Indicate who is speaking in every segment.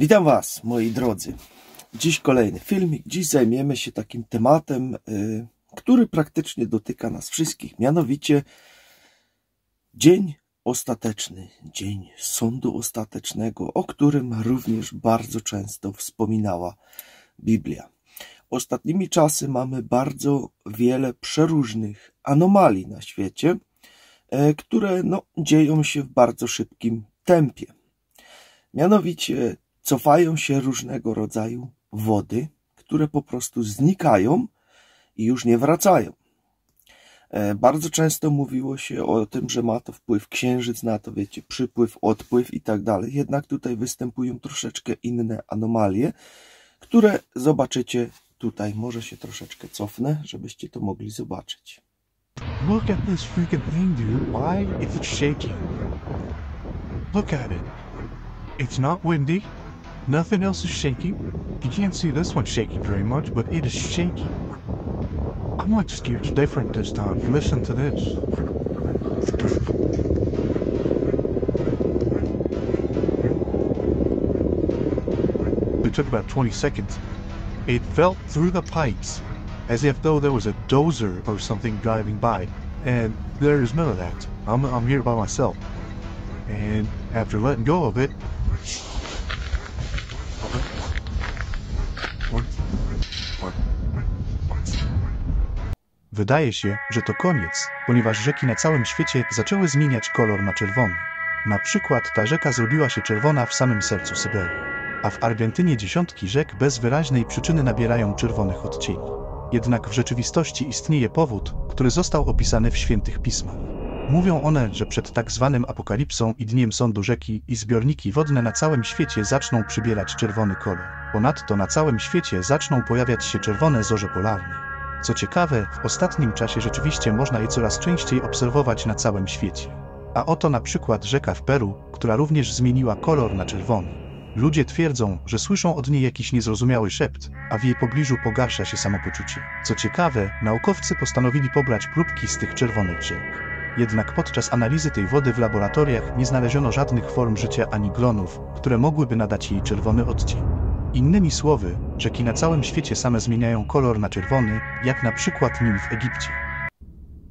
Speaker 1: Witam Was, moi drodzy. Dziś kolejny filmik. Dziś zajmiemy się takim tematem, który praktycznie dotyka nas wszystkich. Mianowicie dzień ostateczny, dzień sądu ostatecznego, o którym również bardzo często wspominała Biblia. Ostatnimi czasy mamy bardzo wiele przeróżnych anomalii na świecie, które dzieją się w bardzo szybkim tempie. Mianowicie cofają się różnego rodzaju wody, które po prostu znikają i już nie wracają. Bardzo często mówiło się o tym, że ma to wpływ księżyc na to, wiecie, przypływ, odpływ i tak dalej. Jednak tutaj występują troszeczkę inne anomalie, które zobaczycie tutaj. Może się troszeczkę cofnę, żebyście to mogli zobaczyć.
Speaker 2: Look at this freaking thing, dude. Why is it shaking? Look at it. It's not windy. Nothing else is shaking. You can't see this one shaking very much, but it is shaking. I'm like scared different this time. Listen to this. It took about 20 seconds. It felt through the pipes as if though there was a dozer or something driving by. And there's none of that. I'm here by myself. And after letting go of it, wydaje się, że to koniec, ponieważ rzeki na całym świecie zaczęły zmieniać kolor na czerwony. Na przykład ta rzeka zrobiła się czerwona w samym sercu Syberii, a w Argentynie dziesiątki rzek bez wyraźnej przyczyny nabierają czerwonych odcieni. Jednak w rzeczywistości istnieje powód, który został opisany w świętych pismach. Mówią one, że przed tak zwanym apokalipsą i dniem sądu rzeki i zbiorniki wodne na całym świecie zaczną przybierać czerwony kolor. Ponadto na całym świecie zaczną pojawiać się czerwone zorze polarne. Co ciekawe, w ostatnim czasie rzeczywiście można je coraz częściej obserwować na całym świecie. A oto na przykład rzeka w Peru, która również zmieniła kolor na czerwony. Ludzie twierdzą, że słyszą od niej jakiś niezrozumiały szept, a w jej pobliżu pogarsza się samopoczucie. Co ciekawe, naukowcy postanowili pobrać próbki z tych czerwonych rzek. Jednak podczas analizy tej wody w laboratoriach nie znaleziono żadnych form życia ani glonów, które mogłyby nadać jej czerwony odcień. Innymi słowy, rzeki na całym świecie same zmieniają kolor na czerwony, jak na przykład Nil w Egipcie.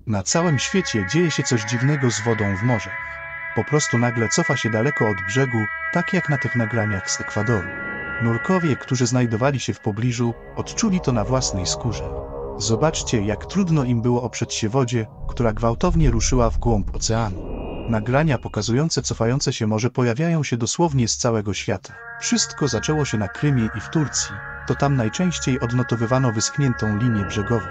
Speaker 2: Na całym świecie dzieje się coś dziwnego z wodą w morzach. Po prostu nagle cofa się daleko od brzegu, tak jak na tych nagraniach z Ekwadoru. Nurkowie, którzy znajdowali się w pobliżu, odczuli to na własnej skórze. Zobaczcie, jak trudno im było oprzeć się wodzie, która gwałtownie ruszyła w głąb oceanu. Nagrania pokazujące cofające się morze pojawiają się dosłownie z całego świata. Wszystko zaczęło się na Krymie i w Turcji, to tam najczęściej odnotowywano wyschniętą linię brzegową.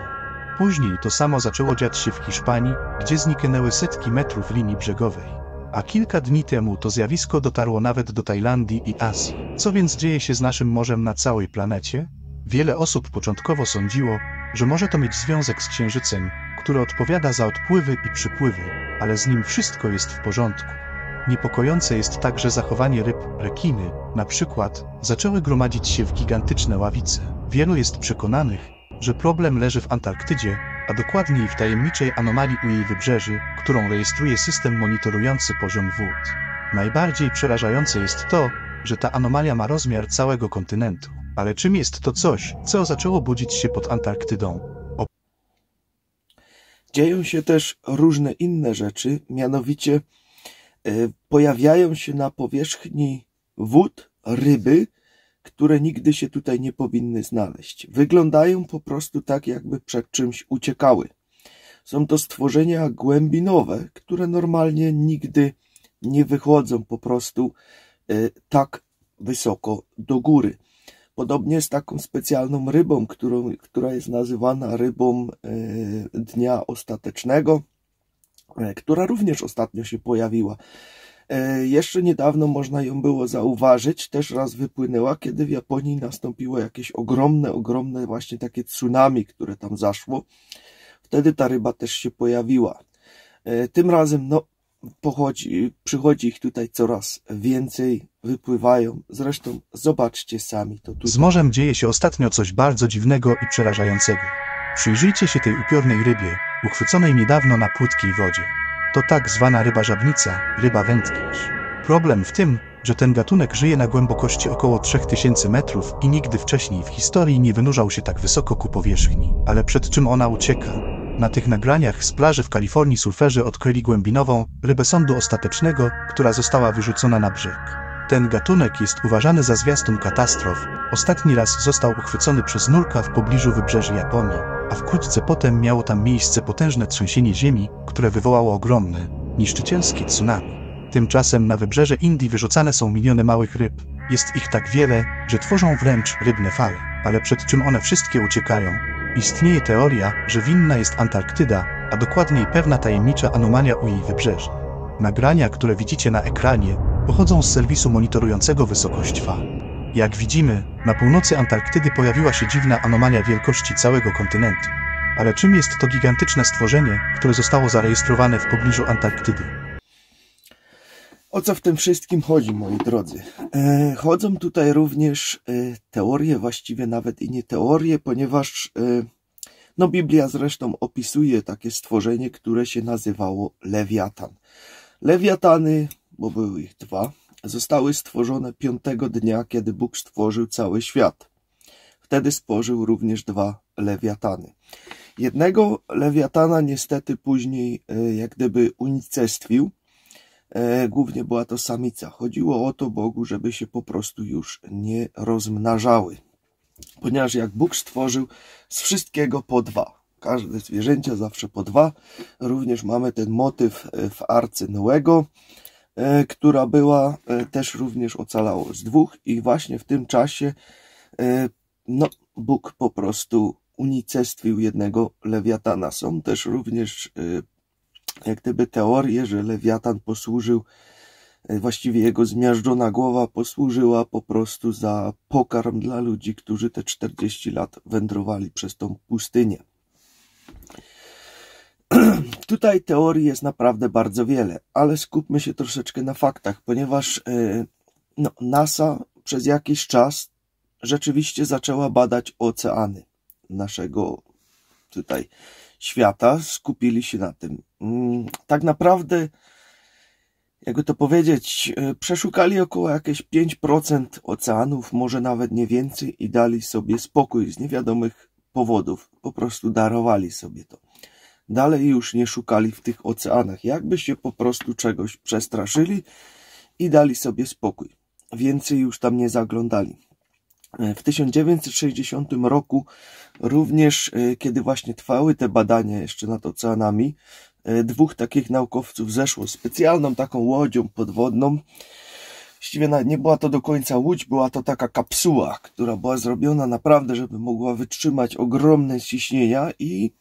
Speaker 2: Później to samo zaczęło dziać się w Hiszpanii, gdzie zniknęły setki metrów linii brzegowej. A kilka dni temu to zjawisko dotarło nawet do Tajlandii i Azji. Co więc dzieje się z naszym morzem na całej planecie? Wiele osób początkowo sądziło, że może to mieć związek z Księżycem, który odpowiada za odpływy i przypływy, ale z nim wszystko jest w porządku. Niepokojące jest także zachowanie ryb. Rekiny, na przykład, zaczęły gromadzić się w gigantyczne ławice. Wielu jest przekonanych, że problem leży w Antarktydzie, a dokładniej w tajemniczej anomalii u jej wybrzeży, którą rejestruje system monitorujący poziom wód. Najbardziej przerażające jest to, że ta anomalia ma rozmiar całego kontynentu. Ale czym jest to coś, co zaczęło budzić się pod Antarktydą?
Speaker 1: Dzieją się też różne inne rzeczy, mianowicie pojawiają się na powierzchni wód ryby, które nigdy się tutaj nie powinny znaleźć. Wyglądają po prostu tak, jakby przed czymś uciekały. Są to stworzenia głębinowe, które normalnie nigdy nie wychodzą po prostu tak wysoko do góry. Podobnie z taką specjalną rybą, która jest nazywana rybą dnia ostatecznego, która również ostatnio się pojawiła. Jeszcze niedawno można ją było zauważyć, też raz wypłynęła, kiedy w Japonii nastąpiło jakieś ogromne właśnie takie tsunami, które tam zaszło. Wtedy ta ryba też się pojawiła. Tym razem przychodzi ich tutaj coraz więcej, wypływają. Zresztą zobaczcie sami to tutaj.
Speaker 2: Z morzem dzieje się ostatnio coś bardzo dziwnego i przerażającego. Przyjrzyjcie się tej upiornej rybie, uchwyconej niedawno na płytkiej wodzie. To tak zwana ryba żabnica, ryba wędkarz. Problem w tym, że ten gatunek żyje na głębokości około 3000 metrów i nigdy wcześniej w historii nie wynurzał się tak wysoko ku powierzchni. Ale przed czym ona ucieka? Na tych nagraniach z plaży w Kalifornii surferzy odkryli głębinową rybę sądu ostatecznego, która została wyrzucona na brzeg. Ten gatunek jest uważany za zwiastun katastrof. Ostatni raz został uchwycony przez nurka w pobliżu wybrzeży Japonii, a wkrótce potem miało tam miejsce potężne trzęsienie ziemi, które wywołało ogromne, niszczycielskie tsunami. Tymczasem na wybrzeże Indii wyrzucane są miliony małych ryb. Jest ich tak wiele, że tworzą wręcz rybne fale. Ale przed czym one wszystkie uciekają? Istnieje teoria, że winna jest Antarktyda, a dokładniej pewna tajemnicza anomalia u jej wybrzeży. Nagrania, które widzicie na ekranie, pochodzą z serwisu monitorującego wysokość fal. Jak widzimy, na północy Antarktydy pojawiła się dziwna anomalia wielkości całego kontynentu. Ale czym jest to gigantyczne stworzenie, które zostało zarejestrowane w pobliżu Antarktydy?
Speaker 1: O co w tym wszystkim chodzi, moi drodzy? Chodzą tutaj również teorie, właściwie nawet i nie teorie, ponieważ no Biblia zresztą opisuje takie stworzenie, które się nazywało Lewiatan. Lewiatany, bo były ich dwa, zostały stworzone 5. dnia, kiedy Bóg stworzył cały świat. Wtedy stworzył również 2 lewiatany. Jednego lewiatana niestety później jak gdyby unicestwił. Głównie była to samica. Chodziło o to Bogu, żeby się po prostu już nie rozmnażały. Ponieważ jak Bóg stworzył z wszystkiego po 2. Każde zwierzęcia zawsze po 2. Również mamy ten motyw w Arce Noego, która była też również ocalało z 2 i właśnie w tym czasie no, Bóg po prostu unicestwił jednego lewiatana. Są też również jak gdyby teorie, że lewiatan posłużył, właściwie jego zmiażdżona głowa posłużyła po prostu za pokarm dla ludzi, którzy te 40 lat wędrowali przez tą pustynię. Tutaj teorii jest naprawdę bardzo wiele, ale skupmy się troszeczkę na faktach, ponieważ no, NASA przez jakiś czas rzeczywiście zaczęła badać oceany naszego tutaj świata, skupili się na tym. Tak naprawdę, jakby to powiedzieć, przeszukali około jakieś 5% oceanów, może nawet nie więcej i dali sobie spokój z niewiadomych powodów. Po prostu darowali sobie to. Dalej już nie szukali w tych oceanach. Jakby się po prostu czegoś przestraszyli i dali sobie spokój. Więcej już tam nie zaglądali. W 1960 roku również, kiedy właśnie trwały te badania jeszcze nad oceanami, 2 takich naukowców zeszło specjalną taką łodzią podwodną. Właściwie nie była to do końca łódź, była to taka kapsuła, która była zrobiona naprawdę, żeby mogła wytrzymać ogromne ciśnienia i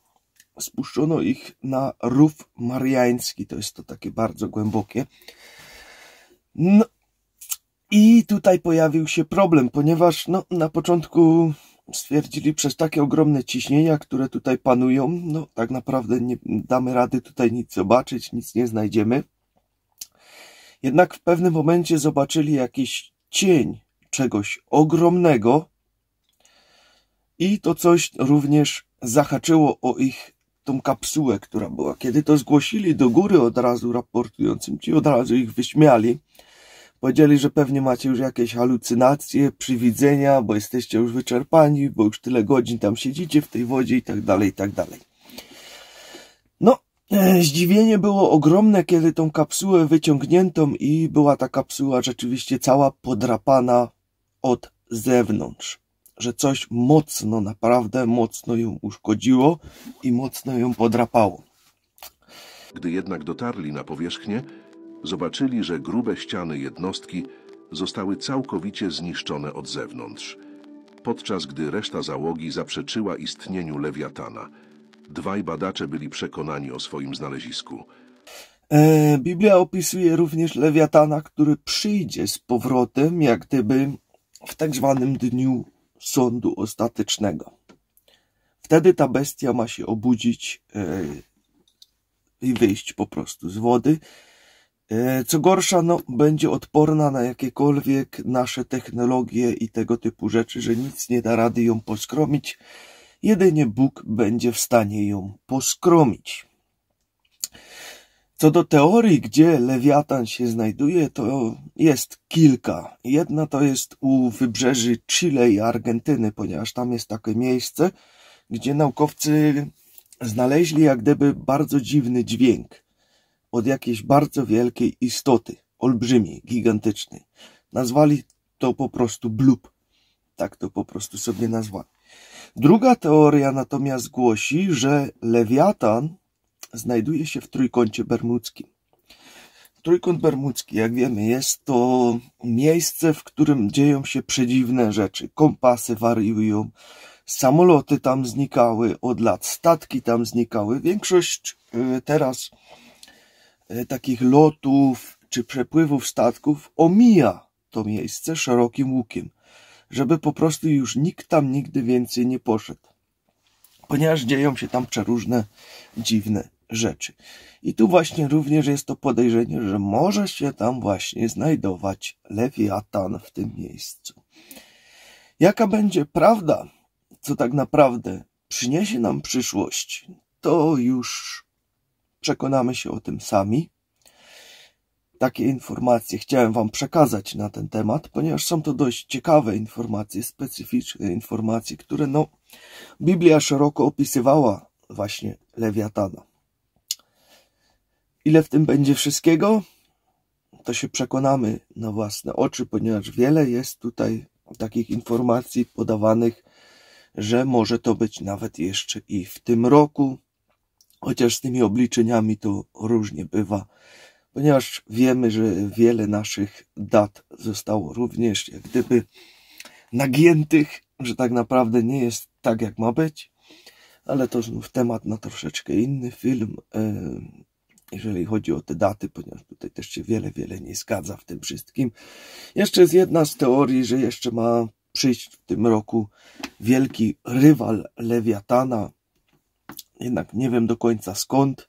Speaker 1: spuszczono ich na Rów Mariański. To jest to takie bardzo głębokie. No. I tutaj pojawił się problem, ponieważ no, na początku stwierdzili, przez takie ogromne ciśnienia, które tutaj panują, no tak naprawdę nie damy rady tutaj nic zobaczyć, nic nie znajdziemy. Jednak w pewnym momencie zobaczyli jakiś cień czegoś ogromnego i to coś również zahaczyło o ich tą kapsułę, która była. Kiedy to zgłosili do góry od razu raportującym, ci od razu ich wyśmiali. Powiedzieli, że pewnie macie już jakieś halucynacje, przywidzenia, bo jesteście już wyczerpani, bo już tyle godzin tam siedzicie w tej wodzie i tak dalej, i tak dalej. No, zdziwienie było ogromne, kiedy tą kapsułę wyciągnięto i była ta kapsuła rzeczywiście cała podrapana od zewnątrz. Że coś mocno, naprawdę mocno ją uszkodziło i mocno ją podrapało.
Speaker 3: Gdy jednak dotarli na powierzchnię, zobaczyli, że grube ściany jednostki zostały całkowicie zniszczone od zewnątrz, podczas gdy reszta załogi zaprzeczyła istnieniu lewiatana. 2 badacze byli przekonani o swoim znalezisku.
Speaker 1: Biblia opisuje również lewiatana, który przyjdzie z powrotem, jak gdyby w tak zwanym dniu sądu ostatecznego. Wtedy ta bestia ma się obudzić i wyjść po prostu z wody. Co gorsza, no, będzie odporna na jakiekolwiek nasze technologie i tego typu rzeczy, że nic nie da rady ją poskromić. Jedynie Bóg będzie w stanie ją poskromić. Co do teorii, gdzie Lewiatan się znajduje, to jest kilka. Jedna to jest u wybrzeży Chile i Argentyny, ponieważ tam jest takie miejsce, gdzie naukowcy znaleźli jak gdyby bardzo dziwny dźwięk od jakiejś bardzo wielkiej istoty, olbrzymiej, gigantycznej. Nazwali to po prostu blub. Tak to po prostu sobie nazwali. Druga teoria natomiast głosi, że Lewiatan znajduje się w Trójkącie Bermudzkim. Trójkąt Bermudzki, jak wiemy, jest to miejsce, w którym dzieją się przedziwne rzeczy. Kompasy wariują, samoloty tam znikały od lat, statki tam znikały. Większość teraz takich lotów czy przepływów statków omija to miejsce szerokim łukiem, żeby po prostu już nikt tam nigdy więcej nie poszedł, ponieważ dzieją się tam przeróżne dziwne rzeczy. I tu właśnie również jest to podejrzenie, że może się tam właśnie znajdować Lewiatan w tym miejscu. Jaka będzie prawda, co tak naprawdę przyniesie nam przyszłość, to już przekonamy się o tym sami. Takie informacje chciałem wam przekazać na ten temat, ponieważ są to dość ciekawe informacje, specyficzne informacje, które Biblia szeroko opisywała właśnie Lewiatana. Ile w tym będzie wszystkiego, to się przekonamy na własne oczy, ponieważ wiele jest tutaj takich informacji podawanych, że może to być nawet jeszcze i w tym roku, chociaż z tymi obliczeniami to różnie bywa, ponieważ wiemy, że wiele naszych dat zostało również jak gdyby nagiętych, że tak naprawdę nie jest tak, jak ma być, ale to znów temat na troszeczkę inny film, jeżeli chodzi o te daty, ponieważ tutaj też się wiele nie zgadza w tym wszystkim. Jeszcze jest jedna z teorii, że jeszcze ma przyjść w tym roku wielki rywal Lewiatana, jednak nie wiem do końca skąd,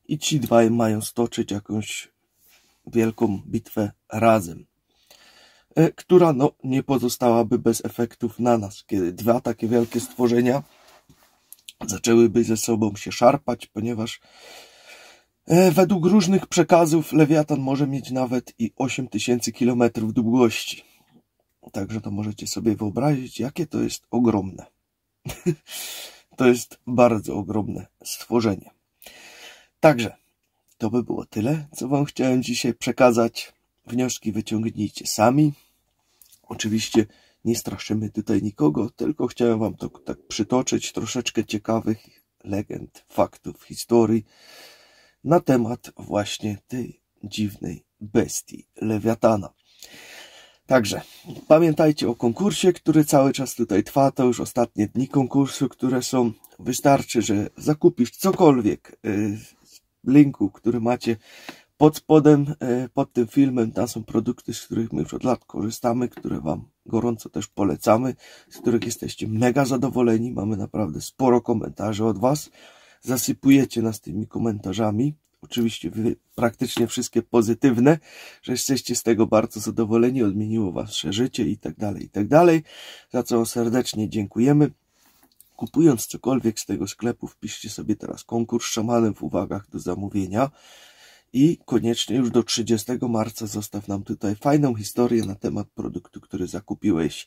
Speaker 1: i ci dwaj mają stoczyć jakąś wielką bitwę razem, która nie pozostałaby bez efektów na nas, kiedy dwa takie wielkie stworzenia zaczęłyby ze sobą się szarpać, ponieważ według różnych przekazów Lewiatan może mieć nawet i 8000 km długości. Także to możecie sobie wyobrazić, jakie to jest ogromne. To jest bardzo ogromne stworzenie. Także to by było tyle, co wam chciałem dzisiaj przekazać. Wnioski wyciągnijcie sami. Oczywiście nie straszymy tutaj nikogo, tylko chciałem wam to tak przytoczyć troszeczkę ciekawych legend, faktów, historii na temat właśnie tej dziwnej bestii Lewiatana. Także pamiętajcie o konkursie, który cały czas tutaj trwa. To już ostatnie dni konkursu, które są. Wystarczy, że zakupisz cokolwiek z linku, który macie pod spodem, pod tym filmem. Tam są produkty, z których my już od lat korzystamy, które wam gorąco też polecamy, z których jesteście mega zadowoleni. Mamy naprawdę sporo komentarzy od was. Zasypujecie nas tymi komentarzami. Oczywiście praktycznie wszystkie pozytywne, że jesteście z tego bardzo zadowoleni, odmieniło wasze życie i tak dalej, za co serdecznie dziękujemy. Kupując cokolwiek z tego sklepu, wpiszcie sobie teraz konkurs Szamanem w uwagach do zamówienia i koniecznie już do 30 marca zostaw nam tutaj fajną historię na temat produktu, który zakupiłeś.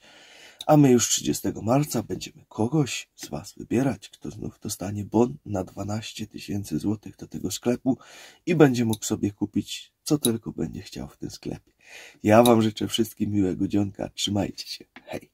Speaker 1: A my już 30 marca będziemy kogoś z was wybierać, kto znów dostanie bon na 12 000 złotych do tego sklepu i będzie mógł sobie kupić, co tylko będzie chciał w tym sklepie. Ja wam życzę wszystkim miłego dzionka. Trzymajcie się. Hej!